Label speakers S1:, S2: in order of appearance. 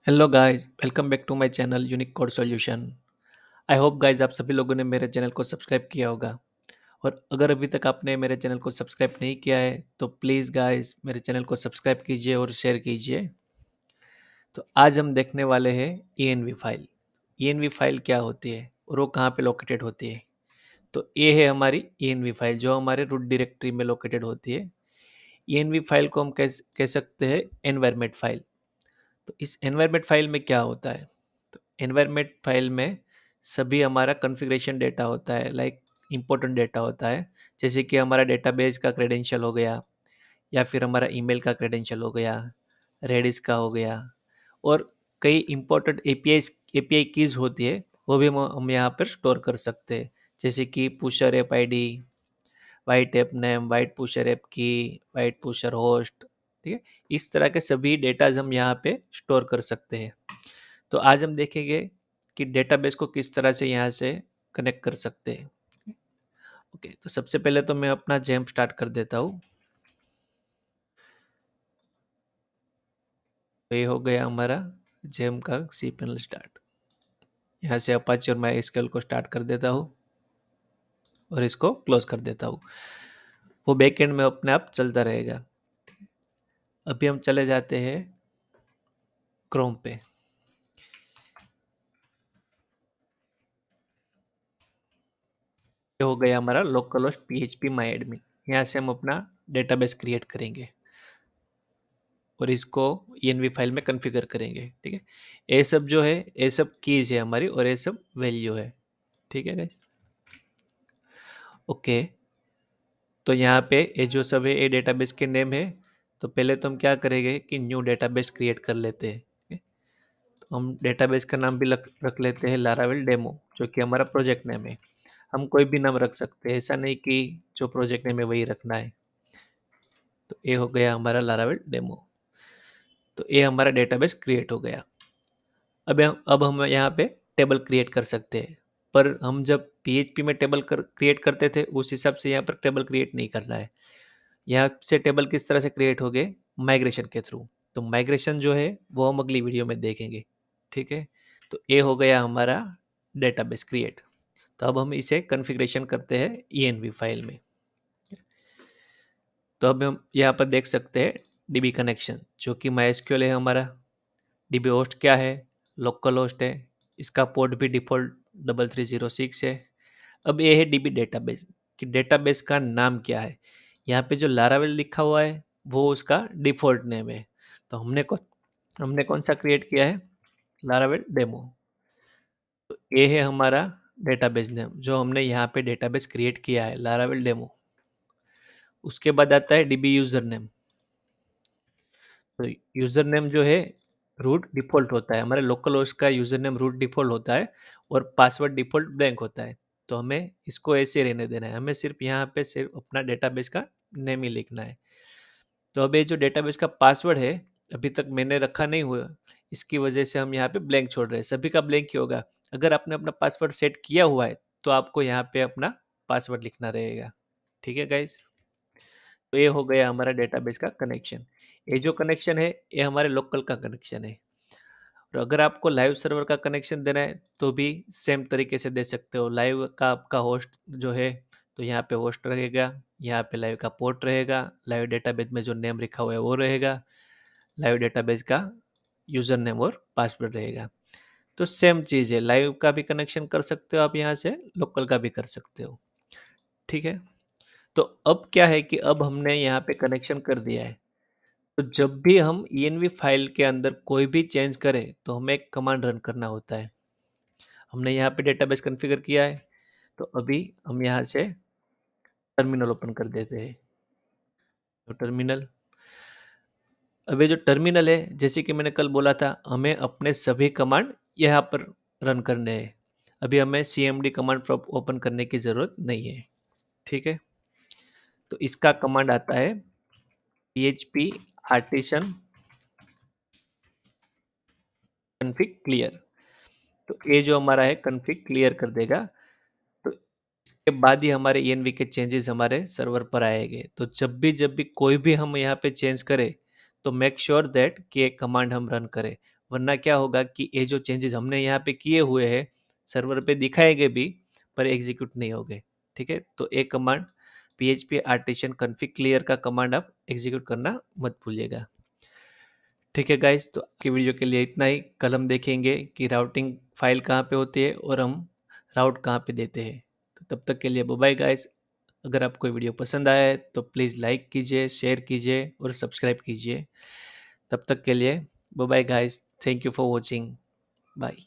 S1: Hello guys, welcome back to my channel unique code solution. I hope guys आप सभी लोगों ने मेरे चैनल को सब्सक्राइब किया होगा। और अगर अभी तक आपने मेरे चैनल को सब्सक्राइब नहीं किया है तो प्लीज़ गाइस मेरे चैनल को सब्सक्राइब कीजिए और शेयर कीजिए। तो आज हम देखने वाले हैं ENV फाइल। ENV फाइल क्या होती है और वो कहाँ पे लोकेटेड होती है। तो ये है हमारी ENV फाइल जो हमारे रूट डायरेक्टरी में लोकेटेड होती है। ENV फाइल को हम कह सकते हैं एनवायरमेंट फाइल। तो इस एनवायरमेंट फाइल में क्या होता है? तो एनवायरमेंट फाइल में सभी हमारा कॉन्फ़िगरेशन डेटा होता है, लाइक इम्पोर्टेंट डेटा होता है, जैसे कि हमारा डेटाबेस का क्रेडेंशियल हो गया या फिर हमारा ईमेल का क्रेडेंशियल हो गया, रेडिस का हो गया और कई इम्पोर्टेंट एपीआई कीज़ होती है, वो भी हम यहाँ पर स्टोर कर सकते हैं, जैसे कि pusher app ID, white app name, white pusher app की, वाइट पुशर होस्ट। ठीक है, इस तरह के सभी डेटाज हम यहाँ पे स्टोर कर सकते हैं। तो आज हम देखेंगे कि डेटाबेस को किस तरह से यहाँ से कनेक्ट कर सकते हैं। ओके, तो सबसे पहले तो मैं अपना जेम स्टार्ट कर देता हूँ। तो ये हो गया हमारा जेम का सी पैनल स्टार्ट। यहाँ से अपाचे और माई एसक्यूएल को स्टार्ट कर देता हूँ और इसको क्लोज कर देता हूँ। वो बैक एंड में अपने आप चलता रहेगा। अभी हम चले जाते हैं क्रोम पे। ये हो गया हमारा लोकल होस्ट PHP माई एडमिन। यहाँ से हम अपना डेटाबेस क्रिएट करेंगे और इसको ENV फाइल में कॉन्फ़िगर करेंगे। ठीक है, ये सब जो है ये सब कीज है हमारी और ये सब वैल्यू है। ठीक है गाइस, ओके। तो यहाँ पे ये जो सब है ये डेटाबेस के नेम है। तो पहले तो हम क्या करेंगे कि न्यू डेटाबेस क्रिएट कर लेते हैं। ठीक है? तो हम डेटाबेस का नाम भी रख लेते हैं लारावेल डेमो, जो कि हमारा प्रोजेक्ट नेम है। हम कोई भी नाम रख सकते हैं, ऐसा नहीं कि जो प्रोजेक्ट नेम है वही रखना है। तो ये हो गया हमारा लारावेल डेमो। तो ये हमारा डेटाबेस क्रिएट हो गया। अब हम यहाँ पे टेबल क्रिएट कर सकते हैं, पर हम जब PHP में टेबल क्रिएट करते थे उस हिसाब से यहाँ पर टेबल क्रिएट नहीं करना है। यहाँ से टेबल किस तरह से क्रिएट हो गए? माइग्रेशन के थ्रू। तो माइग्रेशन जो है वो हम अगली वीडियो में देखेंगे। ठीक है, तो ये हो गया हमारा डेटाबेस क्रिएट। तो अब हम इसे कॉन्फ़िगरेशन करते हैं ENV फाइल में। तो अब हम यहाँ पर देख सकते हैं DB कनेक्शन, जो कि MySQL है हमारा। DB होस्ट क्या है? लोकल होस्ट है। इसका पोर्ट भी डिफ़ॉल्ट 3306 है। अब ये है DB डेटाबेस कि डेटाबेस का नाम क्या है। यहाँ पे जो लारावेल लिखा हुआ है वो उसका डिफ़ॉल्ट नेम है। तो हमने कौन सा क्रिएट किया है? Laravel demo. तो ये है हमारा डेटाबेस नेम जो हमने यहाँ पे डेटाबेस क्रिएट किया है, लारावेल डेमो। उसके बाद आता है DB यूज़र नेम। तो यूज़र नेम जो है रूट डिफ़ॉल्ट होता है, हमारे लोकल होस्ट का यूज़र नेम रूट डिफ़ॉल्ट होता है और पासवर्ड डिफ़ॉल्ट ब्लैंक होता है। तो हमें इसको ऐसे रहने देना है, हमें सिर्फ यहाँ पे सिर्फ अपना डेटाबेस का नेम ही लिखना है। तो अब ये जो डेटाबेस का पासवर्ड है अभी तक मैंने रखा नहीं हुआ, इसकी वजह से हम यहाँ पे ब्लैंक छोड़ रहे हैं। सभी का ब्लैंक ही होगा। अगर आपने अपना पासवर्ड सेट किया हुआ है तो आपको यहाँ पे अपना पासवर्ड लिखना रहेगा। ठीक है गाइज, तो ये हो गया हमारा डेटाबेस का कनेक्शन। ये जो कनेक्शन है ये हमारे लोकल का कनेक्शन है। और अगर आपको लाइव सर्वर का कनेक्शन देना है तो भी सेम तरीके से दे सकते हो। लाइव का आपका होस्ट जो है तो यहाँ पे होस्ट रहेगा, यहाँ पे लाइव का पोर्ट रहेगा, लाइव डेटाबेस में जो नेम लिखा हुआ है वो रहेगा, लाइव डेटाबेस का यूज़र नेम और पासवर्ड रहेगा। तो सेम चीज़ है, लाइव का भी कनेक्शन कर सकते हो आप यहाँ से, लोकल का भी कर सकते हो। ठीक है, तो अब क्या है कि अब हमने यहाँ पे कनेक्शन कर दिया है। तो जब भी हम ENV फाइल के अंदर कोई भी चेंज करें तो हमें एक कमांड रन करना होता है। हमने यहाँ पे डेटाबेस कॉन्फ़िगर किया है, तो अभी हम यहाँ से टर्मिनल ओपन कर देते हैं। तो टर्मिनल, अब ये जो टर्मिनल है जैसे कि मैंने कल बोला था हमें अपने सभी कमांड यहाँ पर रन करने हैं। अभी हमें CMD कमांड ओपन करने की ज़रूरत नहीं है। ठीक है, तो इसका कमांड आता है PHP आर्टिसन कन्फिग क्लियर। तो ये जो हमारा है कन्फिग क्लियर कर देगा। तो इसके बाद ही हमारे ENV के चेंजेस हमारे सर्वर पर आएंगे। तो जब भी कोई भी हम यहाँ पे चेंज करें तो मेक श्योर दैट कि एक कमांड हम रन करें। वरना क्या होगा कि ये जो चेंजेस हमने यहाँ पे किए हुए हैं सर्वर पे दिखाएंगे भी पर एग्जीक्यूट नहीं होंगे। ठीक है, तो एक command php artisan config clear का कमांड आप एग्जीक्यूट करना मत भूलिएगा। ठीक है गाइस, तो आपकी वीडियो के लिए इतना ही। कल हम देखेंगे कि राउटिंग फाइल कहाँ पे होती है और हम राउट कहाँ पे देते हैं। तो तब तक के लिए बाय बाय गाइस। अगर आपको वीडियो पसंद आया है तो प्लीज़ लाइक कीजिए, शेयर कीजिए और सब्सक्राइब कीजिए। तब तक के लिए bye bye guys, thank you for watching, bye.